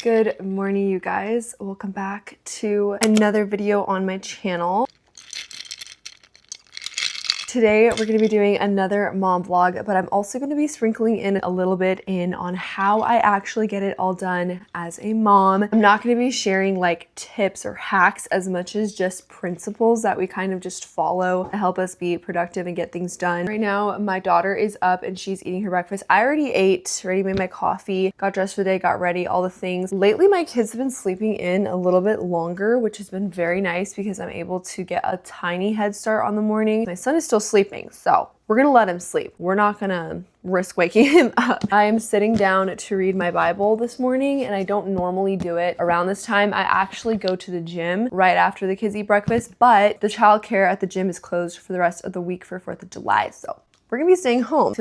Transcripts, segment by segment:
Good morning, you guys. Welcome back to another video on my channel. Today, we're going to be doing another mom vlog, but I'm also going to be sprinkling in a little bit on how I actually get it all done as a mom. I'm not going to be sharing like tips or hacks as much as just principles that we kind of just follow to help us be productive and get things done. Right now, my daughter is up and she's eating her breakfast. I already ate, already made my coffee, got dressed for the day, got ready, all the things. Lately, my kids have been sleeping in a little bit longer, which has been very nice because I'm able to get a tiny head start on the morning. My son is still sleeping, so we're gonna let him sleep. We're not gonna risk waking him up. I am sitting down to read my Bible this morning, and I don't normally do it around this time. I actually go to the gym right after the kids eat breakfast, but the childcare at the gym is closed for the rest of the week for 4th of July, so we're gonna be staying home.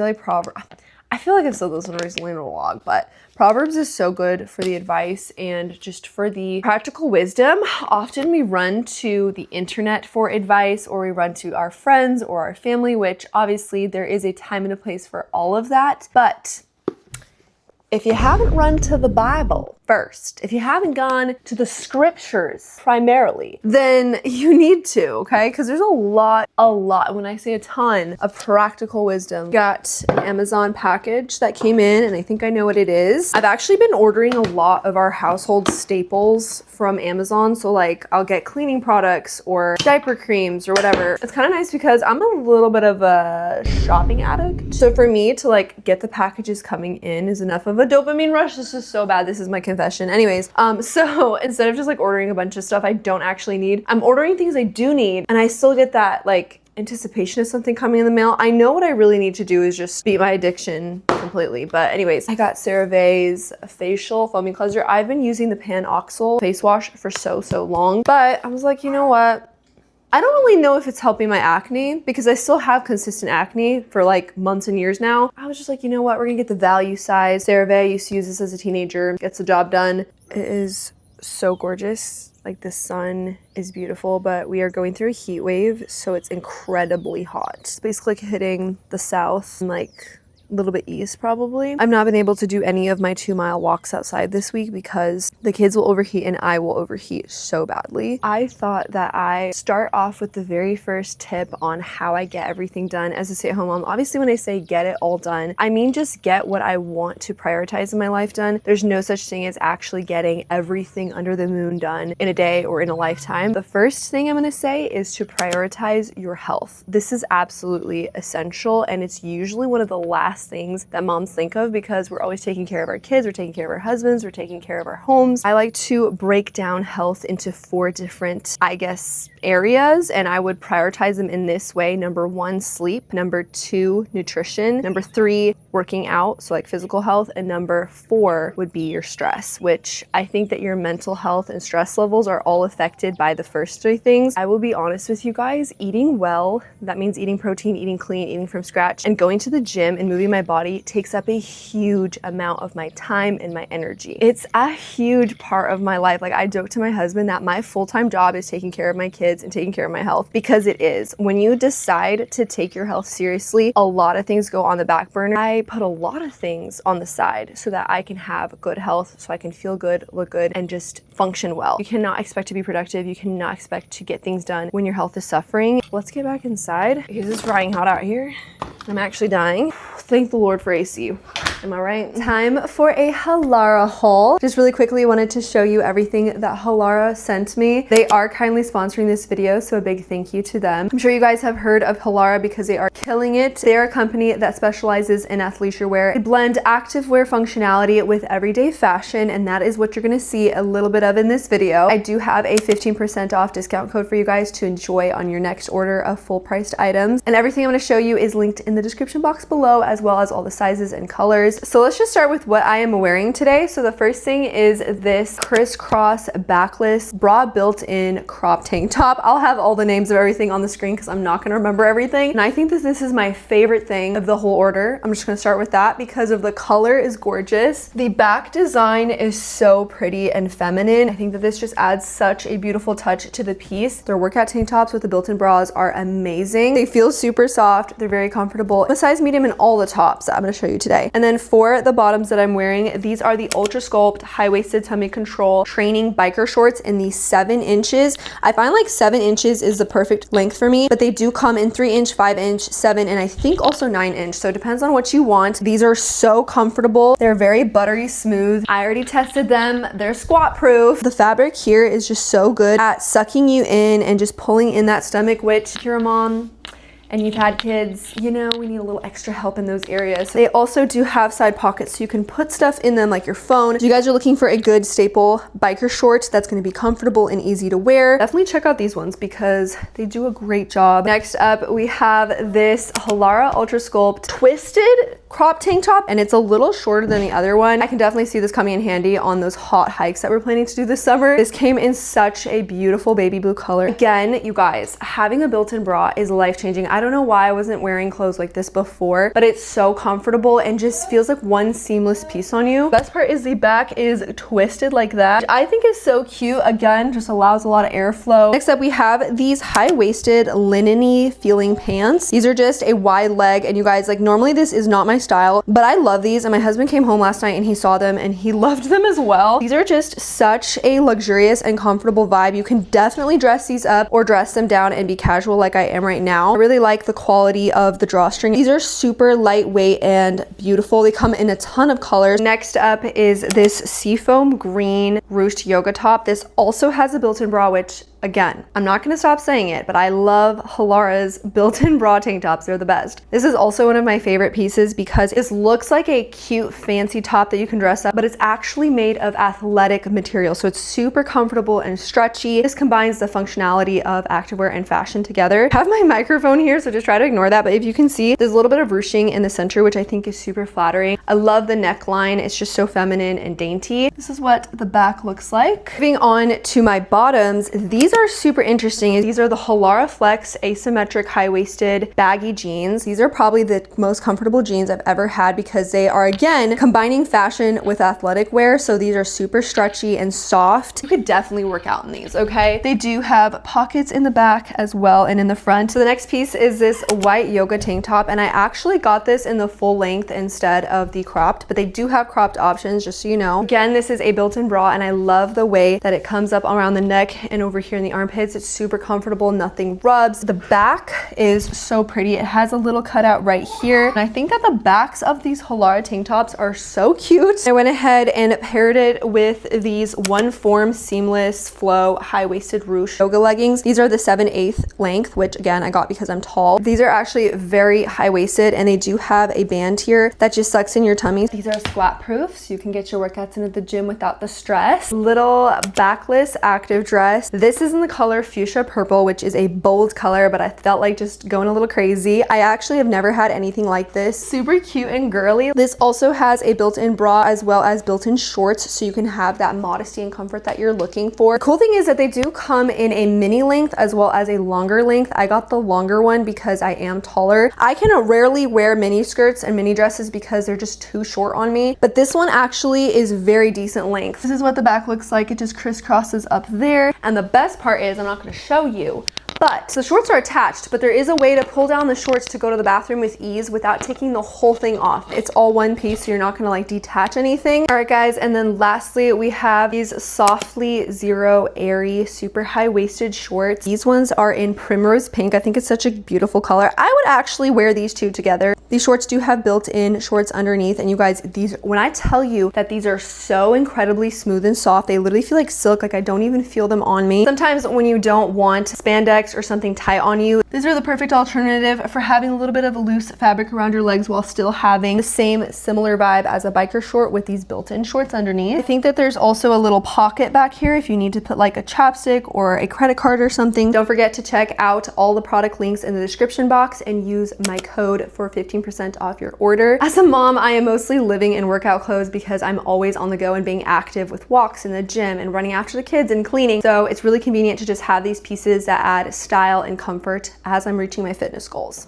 I feel like I've said this one recently in a vlog, but Proverbs is so good for the advice and just for the practical wisdom. Often we run to the internet for advice, or we run to our friends or our family, which obviously there is a time and a place for all of that. But if you haven't run to the Bible first, if you haven't gone to the scriptures primarily, then you need to, okay? Because there's a lot, when I say a ton of practical wisdom. Got an Amazon package that came in, and I think I know what it is. I've actually been ordering a lot of our household staples from Amazon. So like I'll get cleaning products or diaper creams or whatever. It's kind of nice because I'm a little bit of a shopping addict. So for me to like get the packages coming in is enough of a dopamine rush. This is so bad. This is my confession. Anyways, so instead of just like ordering a bunch of stuff I don't actually need, I'm ordering things I do need, and I still get that like anticipation of something coming in the mail. I know what I really need to do is just beat my addiction completely. But anyways, I got CeraVe's facial foaming cleanser. I've been using the Pan-Oxyl face wash for so long, but I was like, you know what? I don't really know if it's helping my acne because I still have consistent acne for like months and years now. I was just like, you know what? We're gonna get the value size. CeraVe used to use this as a teenager. Gets the job done. It is so gorgeous. Like the sun is beautiful, but we are going through a heat wave, so it's incredibly hot. It's basically hitting the south and like a little bit east probably. I've not been able to do any of my 2-mile walks outside this week because the kids will overheat and I will overheat so badly. I thought that I start off with the very first tip on how I get everything done as a stay-at-home mom. Obviously, when I say get it all done, I mean just get what I want to prioritize in my life done. There's no such thing as actually getting everything under the moon done in a day or in a lifetime. The first thing I'm gonna say is to prioritize your health. This is absolutely essential, and it's usually one of the last things that moms think of because we're always taking care of our kids, we're taking care of our husbands, we're taking care of our homes. I like to break down health into 4 different, areas, and I would prioritize them in this way. Number 1, sleep. Number 2, nutrition. Number 3, working out, so like physical health. And number 4 would be your stress, which I think that your mental health and stress levels are all affected by the first 3 things. I will be honest with you guys, eating well, that means eating protein, eating clean, eating from scratch, and going to the gym and moving my body takes up a huge amount of my time and my energy. It's a huge part of my life. Like I joke to my husband that my full-time job is taking care of my kids and taking care of my health, because it is. When you decide to take your health seriously, a lot of things go on the back burner. I put a lot of things on the side so that I can have good health, so I can feel good, look good, and just function well. You cannot expect to be productive. You cannot expect to get things done when your health is suffering. Let's get back inside because it's frying hot out here. I'm actually dying. Thank the Lord for AC. Am I right? Time for a Halara haul. Just really quickly wanted to show you everything that Halara sent me. They are kindly sponsoring this video, so a big thank you to them. I'm sure you guys have heard of Halara because they are killing it. They are a company that specializes in athleisure wear. They blend activewear functionality with everyday fashion, and that is what you're gonna see a little bit of in this video. I do have a 15% off discount code for you guys to enjoy on your next order of full priced items. And everything I'm gonna show you is linked in the description box below, as well as all the sizes and colors. So let's just start with what I am wearing today. So the first thing is this crisscross backless bra built-in crop tank top. I'll have all the names of everything on the screen because I'm not gonna remember everything. And I think that this is my favorite thing of the whole order. I'm just gonna start with that because of the color is gorgeous. The back design is so pretty and feminine. I think that this just adds such a beautiful touch to the piece. Their workout tank tops with the built-in bras are amazing. They feel super soft. They're very comfortable. A size medium in all the tops that I'm gonna show you today. And then for the bottoms that I'm wearing, these are the UltraSculpt high-waisted tummy control training biker shorts in the 7 inches. I find like 7 inches is the perfect length for me, but they do come in 3-inch, 5-inch, 7, and I think also 9-inch. So it depends on what you want. These are so comfortable. They're very buttery smooth. I already tested them. They're squat proof. The fabric here is just so good at sucking you in and just pulling in that stomach, which if you're a mom and you've had kids, you know, we need a little extra help in those areas. They also do have side pockets so you can put stuff in them like your phone. If you guys are looking for a good staple biker short that's gonna be comfortable and easy to wear, definitely check out these ones because they do a great job. Next up, we have this Halara UltraSculpt twisted crop tank top, and it's a little shorter than the other one. I can definitely see this coming in handy on those hot hikes that we're planning to do this summer. This came in such a beautiful baby blue color. Again, you guys, having a built-in bra is life-changing. I don't know why I wasn't wearing clothes like this before, but it's so comfortable and just feels like one seamless piece on you. Best part is the back is twisted like that, which I think is so cute. Again, just allows a lot of airflow. Next up, we have these high-waisted linen-y feeling pants. These are just a wide leg, and you guys, like, normally this is not my style, but I love these, and my husband came home last night and he saw them and he loved them as well. These are just such a luxurious and comfortable vibe. You can definitely dress these up or dress them down and be casual like I am right now. I really like the quality of the drawstring. These are super lightweight and beautiful. They come in a ton of colors. Next up is this seafoam green ruched yoga top. This also has a built-in bra, which again, I'm not gonna stop saying it, but I love Halara's built-in bra tank tops. They're the best. This is also one of my favorite pieces because it looks like a cute fancy top that you can dress up, but it's actually made of athletic material. So it's super comfortable and stretchy. This combines the functionality of activewear and fashion together. I have my microphone here, so just try to ignore that. But if you can see, there's a little bit of ruching in the center, which I think is super flattering. I love the neckline. It's just so feminine and dainty. This is what the back looks like. Moving on to my bottoms, these are super interesting. These are the Halara Flex asymmetric high-waisted baggy jeans. These are probably the most comfortable jeans I've ever had because they are, again, combining fashion with athletic wear. So these are super stretchy and soft. You could definitely work out in these, okay? They do have pockets in the back as well and in the front. So the next piece is this white yoga tank top, and I actually got this in the full length instead of the cropped, but they do have cropped options, just so you know. Again, this is a built-in bra, and I love the way that it comes up around the neck and over here in the armpits. It's super comfortable, nothing rubs. The back is so pretty. It has a little cutout right here, and I think that the backs of these Halara tank tops are so cute. I went ahead and paired it with these OneForm seamless flow high-waisted ruched yoga leggings. These are the 7/8 length, which again I got because I'm tall. These are actually very high-waisted, and they do have a band here that just sucks in your tummy. These are squat proof, so you can get your workouts in at the gym without the stress. Little backless active dress. This is in the color fuchsia purple, which is a bold color, but I felt like just going a little crazy. I actually have never had anything like this. Super cute and girly. This also has a built-in bra as well as built-in shorts, so you can have that modesty and comfort that you're looking for. The cool thing is that they do come in a mini length as well as a longer length. I got the longer one because I am taller. I can rarely wear mini skirts and mini dresses because they're just too short on me, but this one actually is very decent length. This is what the back looks like. It just crisscrosses up there, and the best part is, I'm not going to show you, but the shorts are attached, but there is a way to pull down the shorts to go to the bathroom with ease without taking the whole thing off. It's all one piece, so you're not gonna like detach anything. All right, guys, and then lastly, we have these SoftlyZero airy, super high-waisted shorts. These ones are in primrose pink. I think it's such a beautiful color. I would actually wear these two together. These shorts do have built-in shorts underneath, and you guys, these, when I tell you that these are so incredibly smooth and soft, they literally feel like silk. Like I don't even feel them on me. Sometimes when you don't want spandex or something tight on you, these are the perfect alternative for having a little bit of a loose fabric around your legs while still having the same similar vibe as a biker short with these built-in shorts underneath. I think that there's also a little pocket back here if you need to put like a chapstick or a credit card or something. Don't forget to check out all the product links in the description box and use my code for 15% off your order. As a mom, I am mostly living in workout clothes because I'm always on the go and being active with walks in the gym and running after the kids and cleaning. So it's really convenient to just have these pieces that add style and comfort as I'm reaching my fitness goals.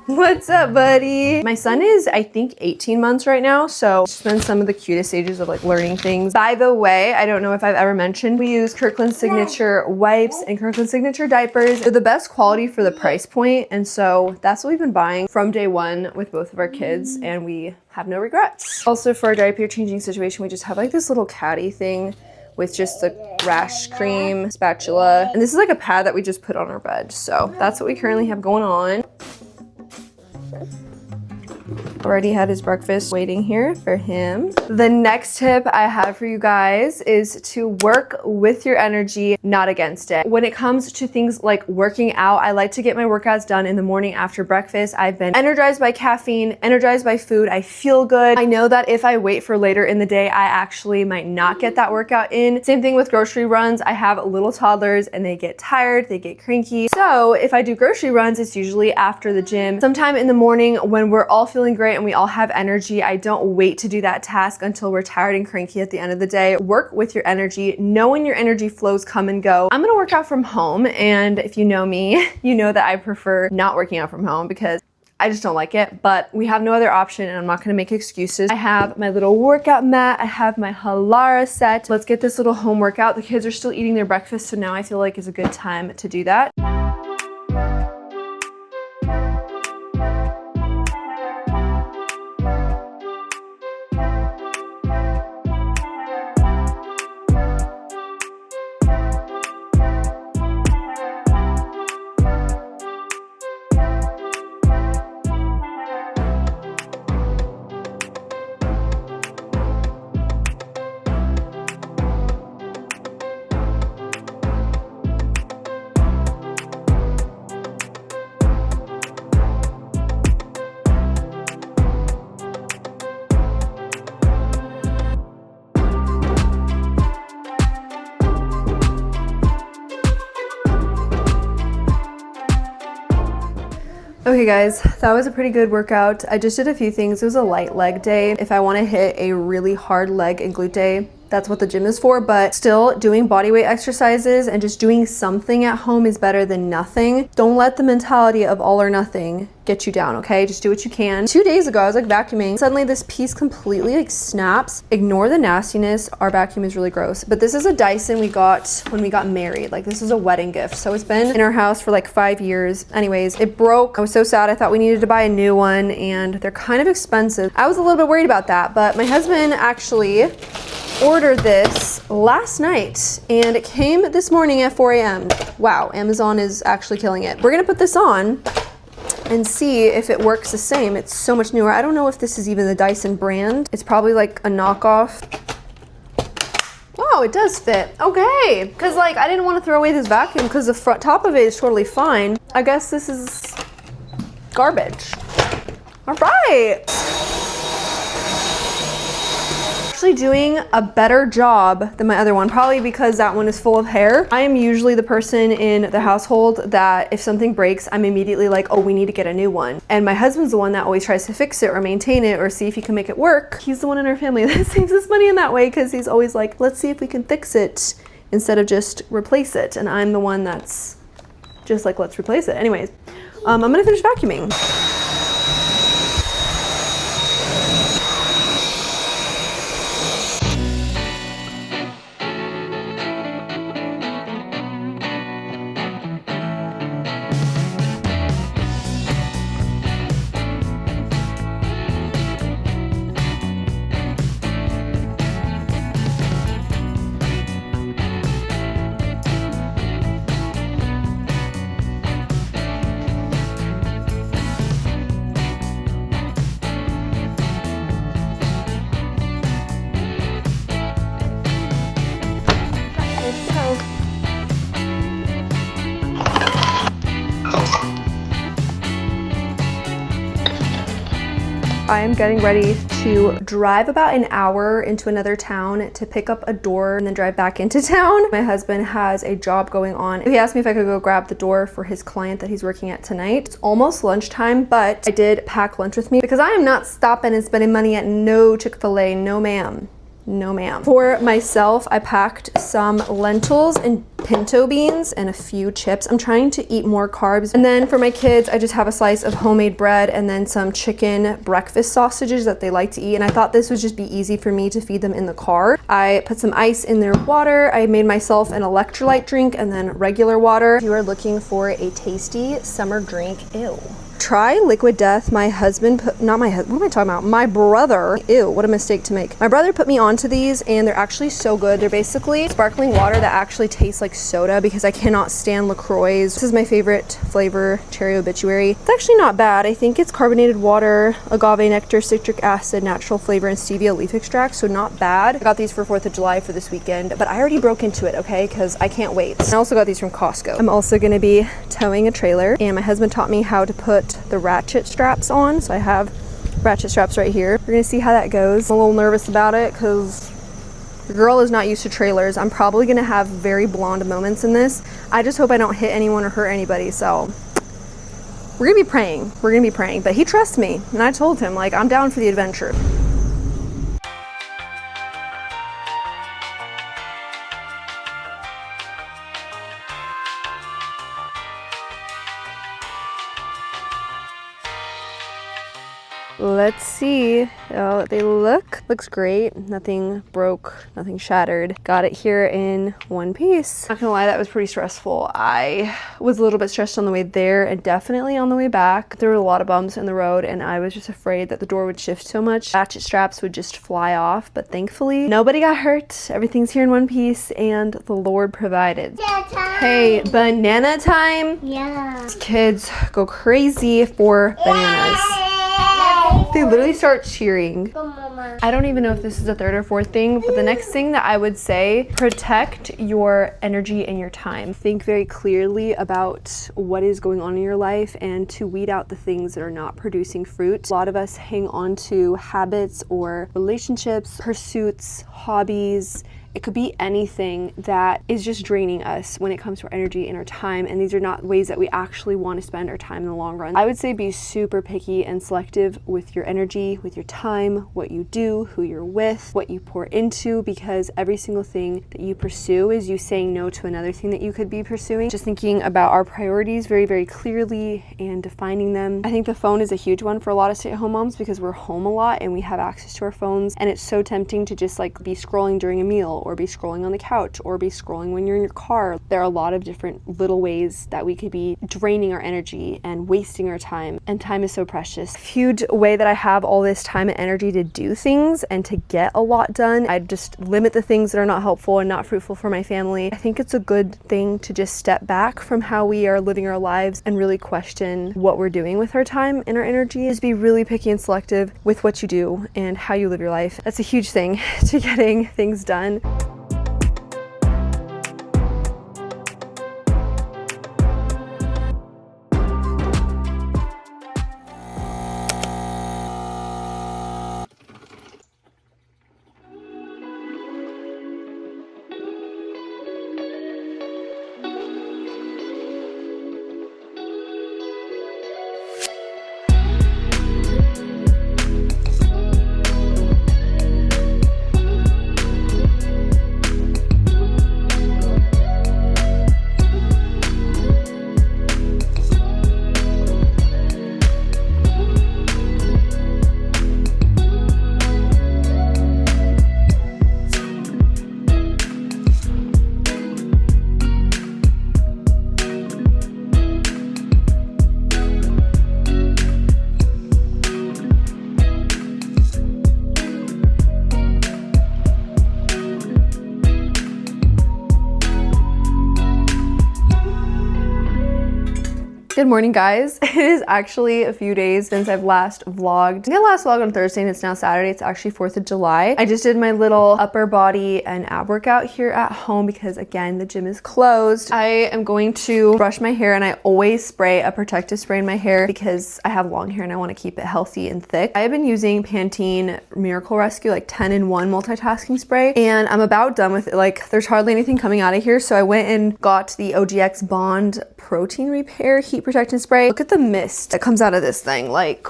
What's up, buddy? My son is, I think, 18 months right now, so it's been some of the cutest stages of like learning things. By the way, I don't know if I've ever mentioned, we use Kirkland Signature wipes and Kirkland Signature diapers. They're the best quality for the price point, and so that's what we've been buying from day one with both of our kids, and we have no regrets. Also, for our diaper changing situation, we just have like this little caddy thing with just the rash cream, spatula, and this is like a pad that we just put on our bed. So that's what we currently have going on. Already had his breakfast waiting here for him. The next tip I have for you guys is to work with your energy, not against it. When it comes to things like working out, I like to get my workouts done in the morning after breakfast. I've been energized by caffeine, energized by food. I feel good. I know that if I wait for later in the day, I actually might not get that workout in. Same thing with grocery runs. I have little toddlers and they get tired, they get cranky. So if I do grocery runs, it's usually after the gym, sometime in the morning when we're all feeling great and we all have energy. I don't wait to do that task until we're tired and cranky at the end of the day. Work with your energy. Know when your energy flows come and go. I'm gonna work out from home, and if you know me, you know that I prefer not working out from home because I just don't like it, but we have no other option and I'm not gonna make excuses. I have my little workout mat. I have my Halara set. Let's get this little home workout. The kids are still eating their breakfast, so now I feel like is a good time to do that. Okay guys, that was a pretty good workout. I just did a few things. It was a light leg day. If I want to hit a really hard leg and glute day, that's what the gym is for, but still doing bodyweight exercises and just doing something at home is better than nothing. Don't let the mentality of all or nothing get you down, okay? Just do what you can. 2 days ago, I was like vacuuming. Suddenly this piece completely like snaps. Ignore the nastiness. Our vacuum is really gross, but this is a Dyson we got when we got married. Like this is a wedding gift. So it's been in our house for like 5 years. Anyways, it broke. I was so sad. I thought we needed to buy a new one and they're kind of expensive. I was a little bit worried about that, but my husband actually ordered this last night and it came this morning at 4 a.m. Wow, Amazon is actually killing it. We're gonna put this on and see if it works the same. It's so much newer. I don't know if this is even the Dyson brand. It's probably like a knockoff. Oh, it does fit. Okay, because like I didn't want to throw away this vacuum because the front top of it is totally fine. I guess this is garbage. All right. Actually doing a better job than my other one, probably because that one is full of hair. I am usually the person in the household that if something breaks, I'm immediately like, oh, we need to get a new one. And my husband's the one that always tries to fix it or maintain it or see if he can make it work. He's the one in our family that saves us money in that way because he's always like, let's see if we can fix it instead of just replace it. And I'm the one that's just like, let's replace it. Anyways, I'm gonna finish vacuuming. I am getting ready to drive about an hour into another town to pick up a door and then drive back into town. My husband has a job going on. He asked me if I could go grab the door for his client that he's working at tonight. It's almost lunchtime, but I did pack lunch with me because I am not stopping and spending money at no Chick-fil-A, no ma'am. no ma'am. For myself, I packed some lentils and pinto beans and a few chips. I'm trying to eat more carbs. And then for my kids, I just have a slice of homemade bread and then some chicken breakfast sausages that they like to eat. And I thought this would just be easy for me to feed them in the car. I put some ice in their water. I made myself an electrolyte drink and then regular water. If you are looking for a tasty summer drink, ew. Try Liquid Death. My husband put, not my husband, what am I talking about? My brother, ew, what a mistake to make. My brother put me onto these and they're actually so good. They're basically sparkling water that actually tastes like soda because I cannot stand LaCroix. This is my favorite flavor, Cherry Obituary. It's actually not bad. I think it's carbonated water, agave nectar, citric acid, natural flavor, and stevia leaf extract, so not bad. I got these for 4th of July for this weekend, but I already broke into it, okay, because I can't wait. I also got these from Costco. I'm also gonna be towing a trailer and my husband taught me how to put the ratchet straps on, so I have ratchet straps right here. We're gonna see how that goes. I'm a little nervous about it because the girl is not used to trailers. I'm probably gonna have very blonde moments in this. I just hope I don't hit anyone or hurt anybody, so we're gonna be praying. We're gonna be praying, but he trusts me and I told him, like, I'm down for the adventure. Let's see how they look. Looks great. Nothing broke, nothing shattered. Got it here in one piece. Not gonna lie, that was pretty stressful. I was a little bit stressed on the way there and definitely on the way back. There were a lot of bumps in the road and I was just afraid that the door would shift so much. Ratchet straps would just fly off, but thankfully nobody got hurt. Everything's here in one piece and the Lord provided. Hey, banana time? Yeah. These kids go crazy for bananas. They literally start cheering. I don't even know if this is the 3rd or 4th thing, but the next thing that I would say, protect your energy and your time. Think very clearly about what is going on in your life and to weed out the things that are not producing fruit. A lot of us hang on to habits or relationships, pursuits, hobbies. It could be anything that is just draining us when it comes to our energy and our time, and these are not ways that we actually want to spend our time in the long run. I would say be super picky and selective with your energy, with your time, what you do, who you're with, what you pour into, because every single thing that you pursue is you saying no to another thing that you could be pursuing. Just thinking about our priorities very, very clearly and defining them. I think the phone is a huge one for a lot of stay-at-home moms because we're home a lot and we have access to our phones, and it's so tempting to just like be scrolling during a meal or be scrolling on the couch or be scrolling when you're in your car. There are a lot of different little ways that we could be draining our energy and wasting our time, and time is so precious. A huge way that I have all this time and energy to do things and to get a lot done, I just limit the things that are not helpful and not fruitful for my family. I think it's a good thing to just step back from how we are living our lives and really question what we're doing with our time and our energy. Just be really picky and selective with what you do and how you live your life. That's a huge thing to getting things done. Good morning, guys. It is actually a few days since I've last vlogged. I did last vlog on Thursday and it's now Saturday. It's actually 4th of July. I just did my little upper body and ab workout here at home because again, the gym is closed. I am going to brush my hair and I always spray a protective spray in my hair because I have long hair and I want to keep it healthy and thick. I have been using Pantene Miracle Rescue like 10-in-1 multitasking spray and I'm about done with it. Like there's hardly anything coming out of here. So I went and got the OGX Bond Protein Repair Heat Protectant Spray. Look at the mist that comes out of this thing. Like,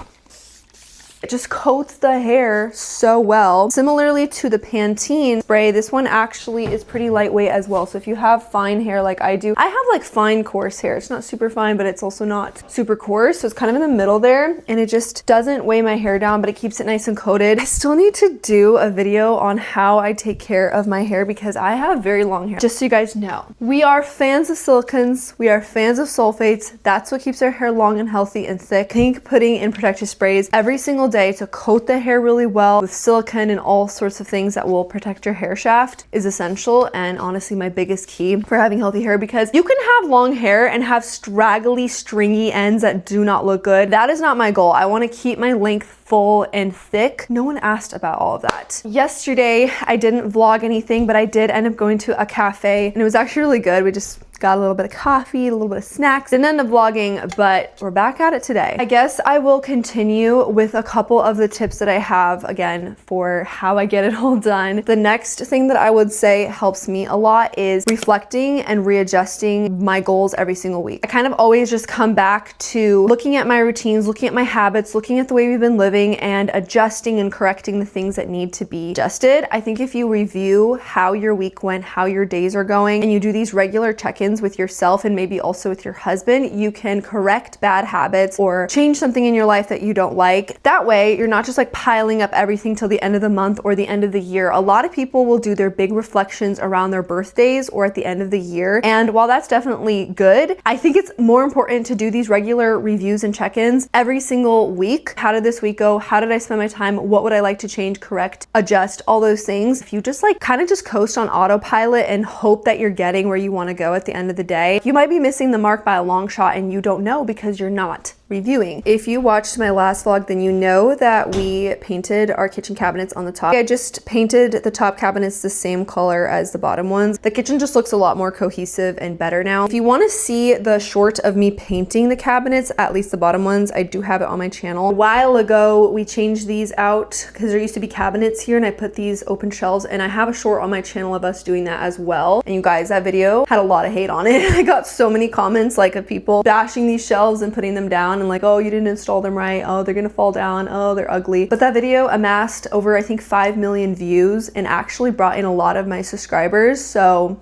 It just coats the hair so well. Similarly to the Pantene spray, this one actually is pretty lightweight as well. So if you have fine hair like I do, I have like fine coarse hair. It's not super fine, but it's also not super coarse. So it's kind of in the middle there, and it just doesn't weigh my hair down, but it keeps it nice and coated. I still need to do a video on how I take care of my hair because I have very long hair. Just so you guys know, we are fans of silicons. We are fans of sulfates. That's what keeps our hair long and healthy and thick. I think putting in protective sprays every single day to coat the hair really well with silicone and all sorts of things that will protect your hair shaft is essential, and honestly my biggest key for having healthy hair, because you can have long hair and have straggly, stringy ends that do not look good. That is not my goal. I want to keep my length full and thick. No one asked about all of that. Yesterday, I didn't vlog anything, but I did end up going to a cafe, and it was actually really good. We just got a little bit of coffee, a little bit of snacks. Didn't end up vlogging, but we're back at it today. I guess I will continue with a couple of the tips that I have, again, for how I get it all done. The next thing that I would say helps me a lot is reflecting and readjusting my goals every single week. I kind of always just come back to looking at my routines, looking at my habits, looking at the way we've been living, and adjusting and correcting the things that need to be adjusted. I think if you review how your week went, how your days are going, and you do these regular check-ins with yourself and maybe also with your husband, you can correct bad habits or change something in your life that you don't like. That way, you're not just like piling up everything till the end of the month or the end of the year. A lot of people will do their big reflections around their birthdays or at the end of the year. And while that's definitely good, I think it's more important to do these regular reviews and check-ins every single week. How did this week go? How did I spend my time? What would I like to change, correct, adjust, all those things. If you just like kind of just coast on autopilot and hope that you're getting where you want to go at the end of the day, you might be missing the mark by a long shot and you don't know because you're not reviewing. If you watched my last vlog, then you know that we painted our kitchen cabinets on the top. I just painted the top cabinets the same color as the bottom ones. The kitchen just looks a lot more cohesive and better now. If you want to see the short of me painting the cabinets, at least the bottom ones, I do have it on my channel. A while ago, we changed these out because there used to be cabinets here and I put these open shelves, and I have a short on my channel of us doing that as well. And you guys, that video had a lot of hate on it. I got so many comments like of people bashing these shelves and putting them down and like, oh, you didn't install them right, oh, they're gonna fall down, oh, they're ugly. But that video amassed over, I think, 5 million views and actually brought in a lot of my subscribers. So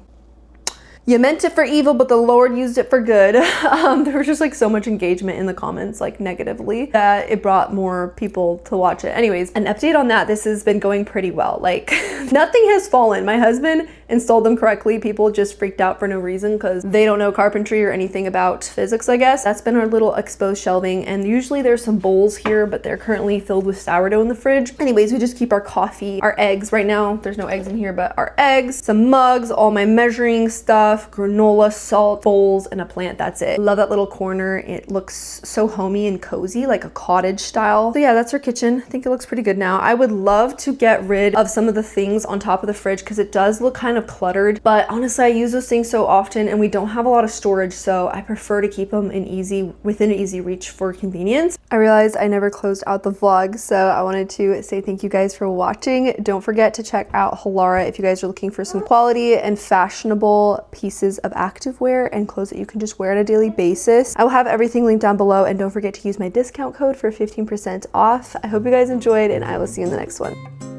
you meant it for evil, but the Lord used it for good. There was just like so much engagement in the comments, like negatively, that it brought more people to watch it. Anyways, an update on that, this has been going pretty well. Like nothing has fallen. My husband installed them correctly. People just freaked out for no reason because they don't know carpentry or anything about physics, I guess. That's been our little exposed shelving, and usually there's some bowls here, but they're currently filled with sourdough in the fridge. Anyways, we just keep our coffee, our eggs. Right now, there's no eggs in here, but our eggs, some mugs, all my measuring stuff, granola, salt, bowls, and a plant. That's it. Love that little corner. It looks so homey and cozy, like a cottage style. So yeah, that's our kitchen. I think it looks pretty good now. I would love to get rid of some of the things on top of the fridge because it does look kind of cluttered, but honestly, I use those things so often and we don't have a lot of storage, so I prefer to keep them within easy reach for convenience. I realized I never closed out the vlog, so I wanted to say thank you guys for watching. Don't forget to check out Halara if you guys are looking for some quality and fashionable pieces of activewear and clothes that you can just wear on a daily basis. I will have everything linked down below, and don't forget to use my discount code for 15% off. I hope you guys enjoyed, and I will see you in the next one.